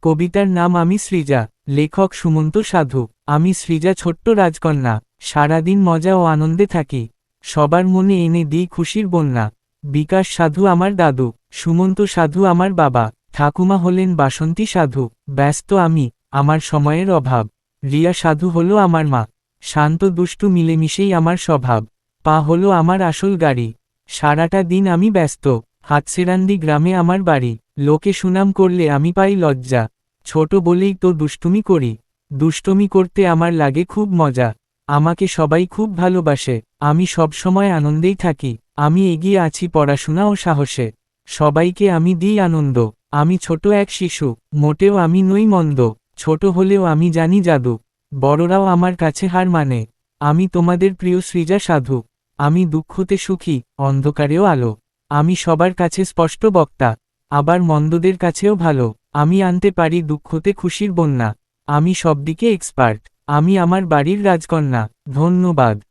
কবিতার নাম আমি সৃজা। লেখক সুমন্ত সাধু। আমি সৃজা, ছোট্ট রাজকন্যা। সারাদিন মজা ও আনন্দে থাকি। সবার মনে এনে দিই খুশির বন্যা। বিকাশ সাধু আমার দাদু। সুমন্ত সাধু আমার বাবা। ঠাকুমা হলেন বাসন্তী সাধু। ব্যস্ত আমি, আমার সময়ের অভাব। রিয়া সাধু হলো আমার মা। শান্ত দুষ্টু মিলেমিশেই আমার স্বভাব। পা হলো আমার আসল গাড়ি। সারাটা দিন আমি ব্যস্ত। হাতসেরান্দি গ্রামে আমার বাড়ি। লোকে সুনাম করলে আমি পাই লজ্জা। ছোট বলেই তো দুষ্টুমি করি। দুষ্টুমি করতে আমার লাগে খুব মজা। আমাকে সবাই খুব ভালোবাসে। আমি সবসময় আনন্দেই থাকি। আমি এগিয়ে আছি পড়াশোনা ও সাহসে। সবাইকে আমি দিই আনন্দ। আমি ছোট এক শিশু, মোটেও আমি নই মন্দ। ছোট হলেও আমি জানি জাদু। বড়রাও আমার কাছে হার মানে। আমি তোমাদের প্রিয় সৃজা সাধু। আমি দুঃখতে সুখী, অন্ধকারেও আলো। আমি সবার কাছে স্পষ্ট বক্তা, আবার মন্দদের কাছেও ভালো। আমি আনতে পারি দুঃখতে খুশির বন্যা। আমি সবদিকে এক্সপার্ট। আমি আমার বাড়ির রাজকন্যা। ধন্যবাদ।